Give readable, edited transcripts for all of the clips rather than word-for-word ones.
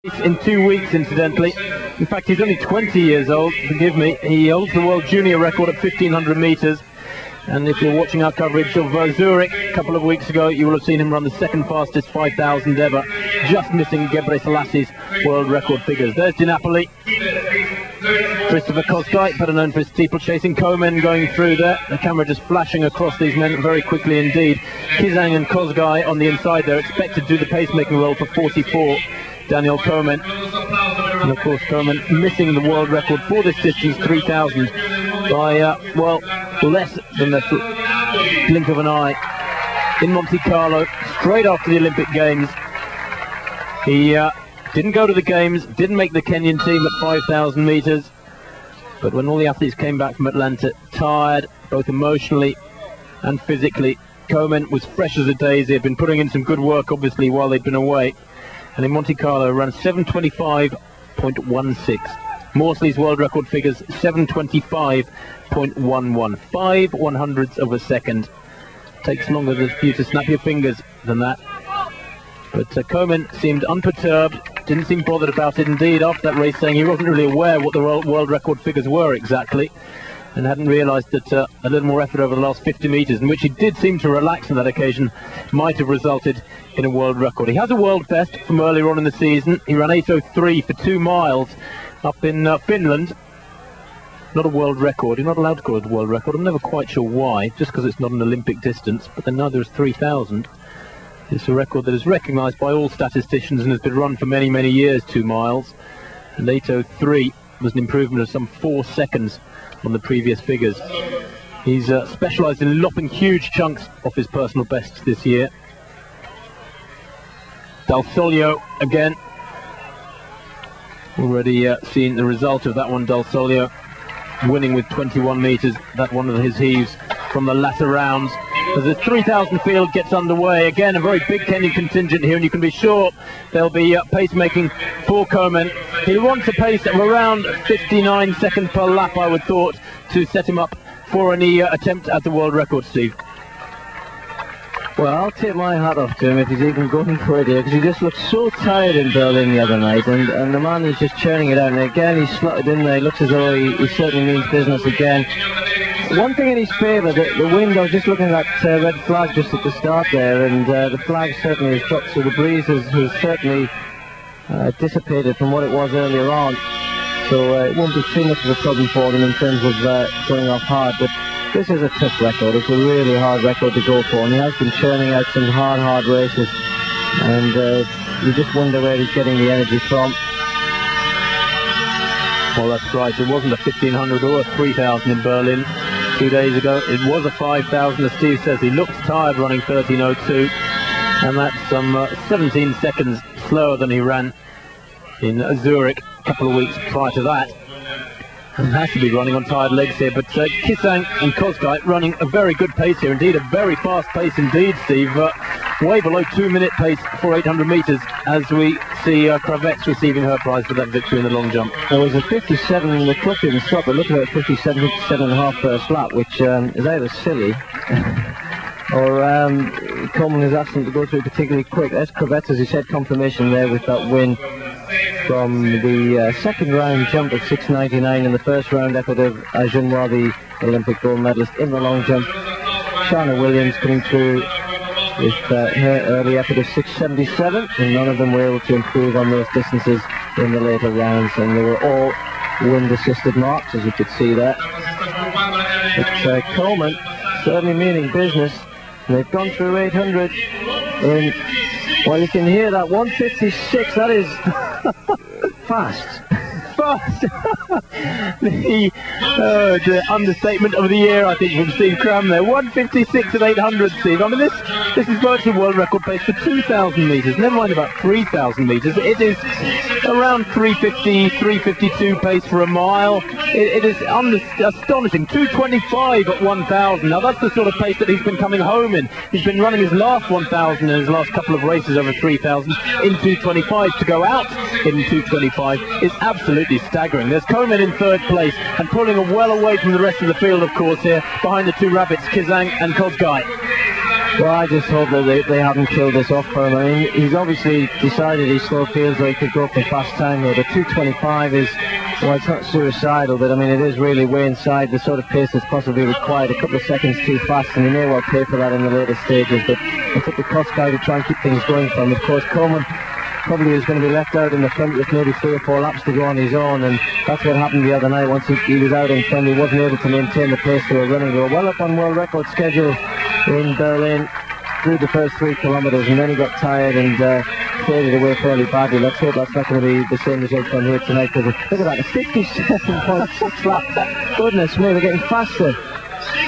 In 2 weeks, incidentally. In fact, he's only 20 years old, forgive me. He holds the world junior record at 1,500 metres. And if you're watching our coverage of Zurich a couple of weeks ago, you will have seen him run the second fastest 5,000 ever, just missing Gebre Selassie's world record figures. There's Di Napoli. Christopher Kosgei, better known for his steeplechasing. Komen going through there. The camera just flashing across these men very quickly indeed. Kizang and Kosgei on the inside there, expected to do the pacemaking role for 44. Daniel Komen. And of course Komen missing the world record for this distance, 3,000, by, well, less than the blink of an eye. In Monte Carlo, straight after the Olympic Games. He didn't go to the Games, didn't make the Kenyan team at 5,000 metres. But when all the athletes came back from Atlanta, tired, both emotionally and physically, Komen was fresh as a daisy. Had been putting in some good work, obviously, while they'd been away. And in Monte Carlo, ran 7:25.16. Morsley's world record figures 7:25.11. 5 100ths of a second. Takes longer for you to snap your fingers than that. But Komen seemed unperturbed, didn't seem bothered about it. Indeed, after that race, saying he wasn't really aware what the world record figures were exactly, and hadn't realised that a little more effort over the last 50 metres, in which he did seem to relax on that occasion, might have resulted in a world record. He has a world best from earlier on in the season. He ran 8:03 for 2 miles up in Finland. Not a world record. You're not allowed to call it a world record. I'm never quite sure why, just because it's not an Olympic distance, but then neither is 3,000. It's a record that is recognised by all statisticians and has been run for many, many years, 2 miles. And 8:03 was an improvement of some 4 seconds on the previous figures. He's specialised in lopping huge chunks off his personal bests this year. Dal Soglio again. Already seen the result of that one. Dal Soglio winning with 21 metres. That one of his heaves from the latter rounds. As the 3,000 field gets underway, again a very big Kenyan contingent here, and you can be sure there'll be pacemaking for Komen. He wants a pace of around 59 seconds per lap, I would thought, to set him up for any attempt at the world record, Steve. Well, I'll take my hat off to him if he's even going for it here, because he just looked so tired in Berlin the other night, and the man is just churning it out. And again, he's slotted in there. He looks as though he certainly means business again. One thing in his favour, the wind, I was just looking at that red flag just at the start there, and the flag certainly has dropped, so the breeze has certainly dissipated from what it was earlier on. So it won't be too much of a problem for them in terms of going off hard. But this is a tough record. It's a really hard record to go for, and he has been churning out some hard races, and you just wonder where he's getting the energy from. Well, that's right. It wasn't a 1,500 or a 3,000 in Berlin 2 days ago. It was a 5,000, as Steve says. He looks tired running 13:02, and that's some 17 seconds slower than he ran in Zurich a couple of weeks prior to that. And has to be running on tired legs here, but Kizang and Kosgei running a very good pace here, indeed a very fast pace indeed, Steve, way below 2-minute pace for 800 metres, as we see Kravets receiving her prize for that victory in the long jump. There was a 57 in the clutch in the stop, but look at that 57.5 first lap, which is either silly or Komen has asked them to go through particularly quick. There's Kravets, as he said, confirmation there with that win from the second round jump of 6.99 in the first round effort of Ajunwa, the Olympic gold medalist in the long jump. Shana Williams coming through with her early effort of 6.77, and none of them were able to improve on those distances in the later rounds, and they were all wind-assisted marks, as you could see there. But Komen certainly meaning business, and they've gone through 800 in, well, you can hear that 1:56, that is fast. The understatement of the year, I think, from Steve Cram there. 1:56 at 800, Steve. I mean, this is virtually world record pace for 2,000 metres, never mind about 3,000 metres. It is around 3:50, 3:52 pace for a mile. It is astonishing. 2:25 at 1,000. Now, that's the sort of pace that he's been coming home in. He's been running his last 1,000 in his last couple of races over 3,000 in 2:25. To go out in 2:25 is absolutely staggering. There's Komen in third place and pulling well away from the rest of the field, of course, here behind the two rabbits, Kizang and Kosgei. Well, I just hope that they haven't killed this off for him. I mean, he's obviously decided he still feels like he could go for fast time though. The 2:25 is, well, it's not suicidal, but I mean, it is really way inside the sort of pace that's possibly required. A couple of seconds too fast, and he may well pay for that in the later stages, but I took the cost guy to try and keep things going for him. Of course, Komen probably is going to be left out in the front with maybe 3 or 4 laps to go on his own, and that's what happened the other night. Once he was out in front, he wasn't able to maintain the pace they were running. They were well up on world record schedule in Berlin through the first 3 kilometres, and then he got tired and faded away fairly badly. Let's hope that's not going to be the same result from here tonight, because look at that, a 57.6 lap. Goodness me, they're getting faster.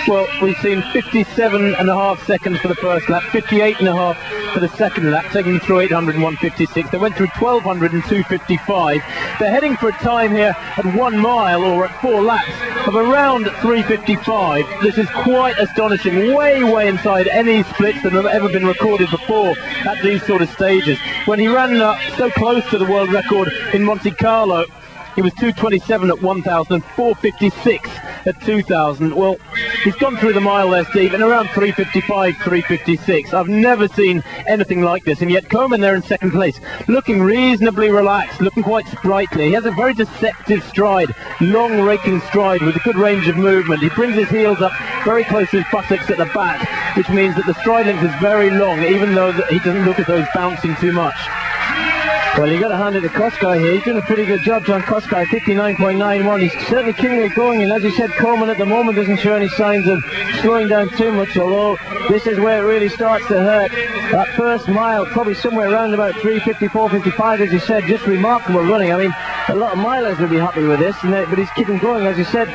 Well, we've seen 57.5 seconds for the first lap, 58.5 for the second lap, taking them through 800 and 156. They went through 1200 and 255. They're heading for a time here at 1 mile, or at 4 laps, of around 3:55. This is quite astonishing, way inside any splits that have ever been recorded before at these sort of stages. When he ran so close to the world record in Monte Carlo, he was 2:27 at 1,000 and 4:56 at 2,000. Well, he's gone through the mile there, Steve, in around 3:55, 3:56. I've never seen anything like this, and yet Komen there in second place, looking reasonably relaxed, looking quite sprightly. He has a very deceptive stride, long raking stride with a good range of movement. He brings his heels up very close to his buttocks at the back, which means that the stride length is very long, even though he doesn't look as though he's bouncing too much. Well, you got to hand it to Koskei here. He's doing a pretty good job, John Koskei, 59.91. He's certainly keeping it going, and as you said, Komen at the moment doesn't show any signs of slowing down too much, although this is where it really starts to hurt. That first mile, probably somewhere around about 3:54, 55, as you said, just remarkable running. I mean, a lot of milers will be happy with this, but he's keeping going, as you said,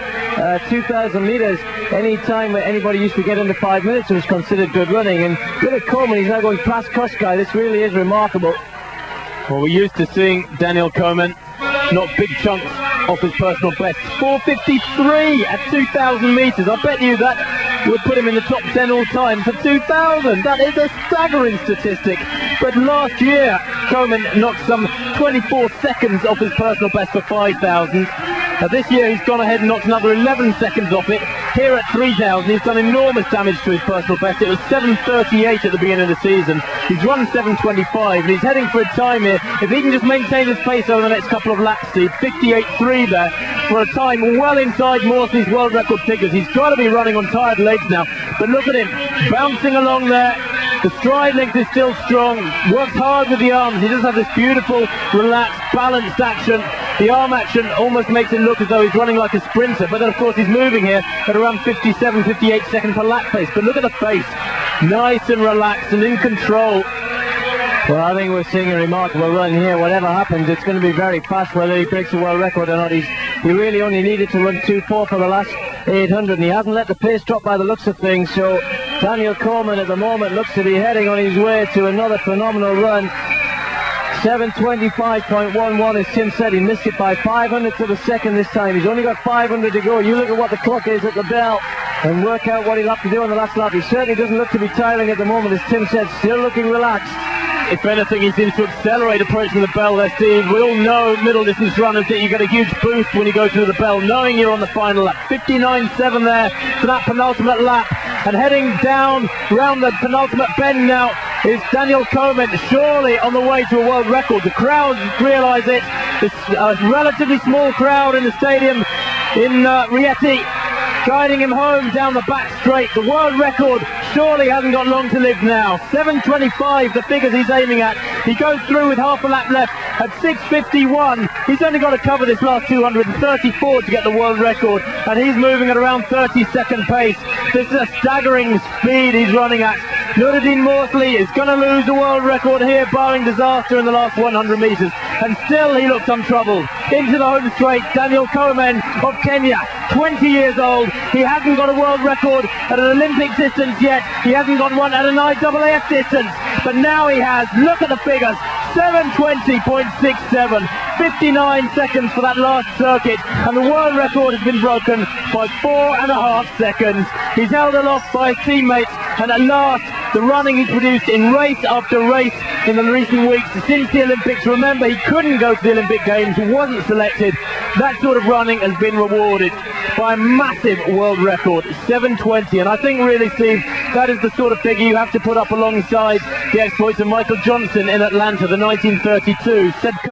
2,000 metres. Any time where anybody used to get under 5 minutes was considered good running, and look at Komen, he's now going past Koskei. This really is remarkable. Well, we're used to seeing Daniel Komen knock big chunks off his personal best. 4:53 at 2,000 metres. I bet you that would put him in the top 10 all time for 2,000. That is a staggering statistic. But last year, Komen knocked some 24 seconds off his personal best for 5,000. This year he's gone ahead and knocked another 11 seconds off it. Here at 3,000 he's done enormous damage to his personal best. It was 7:38 at the beginning of the season. He's run 7:25 and he's heading for a time here. If he can just maintain his pace over the next couple of laps, Steve, 58.3 there for a time well inside Morsley's world record figures. He's got to be running on tired legs now, but look at him bouncing along there. The stride length is still strong, works hard with the arms. He does have this beautiful, relaxed, balanced action. The arm action almost makes it look as though he's running like a sprinter, but then of course he's moving here at around 57, 58 seconds per lap pace. But look at the face, nice and relaxed and in control. Well, I think we're seeing a remarkable run here. Whatever happens, it's going to be very fast, whether he breaks the world record or not. He really only needed to run 2:4 for the last 800, and he hasn't let the pace drop by the looks of things. So Daniel Komen at the moment looks to be heading on his way to another phenomenal run. 7:25.11, as Tim said. He missed it by 500 of a second this time. He's only got 500 to go. You look at what the clock is at the bell and work out what he'll have to do on the last lap. He certainly doesn't look to be tiring at the moment, as Tim said, still looking relaxed. If anything, he seems to accelerate approaching the bell there, Steve. We all know middle distance runners that you get a huge boost when you go through the bell, knowing you're on the final lap. 59.7 there for that penultimate lap. And heading down round the penultimate bend now is Daniel Komen, surely on the way to a world record. The crowd realise it. It's a relatively small crowd in the stadium in Rieti, guiding him home down the back straight. The world record surely hasn't got long to live now. 7:25, the figures he's aiming at. He goes through with half a lap left at 6:51. He's only got to cover this last 234 to get the world record, and he's moving at around 30-second pace. This is a staggering speed he's running at. Nuruddin Morsley is going to lose the world record here, barring disaster in the last 100 metres, and still he looks untroubled. Into the home straight, Daniel Komen of Kenya, 20 years old. He hasn't got a world record at an Olympic distance yet. He hasn't got one at an IAAF distance, but now he has. Look at the figures. 7:20.67, 59 seconds for that last circuit, and the world record has been broken by 4.5 seconds. He's held aloft by his teammates, and at last the running he's produced in race after race in the recent weeks since the Olympics. Remember, he couldn't go to the Olympic Games, wasn't selected. That sort of running has been rewarded by a massive world record, 7:20, and I think really, Steve, that is the sort of figure you have to put up alongside the exploits of Michael Johnson in Atlanta, the 1932.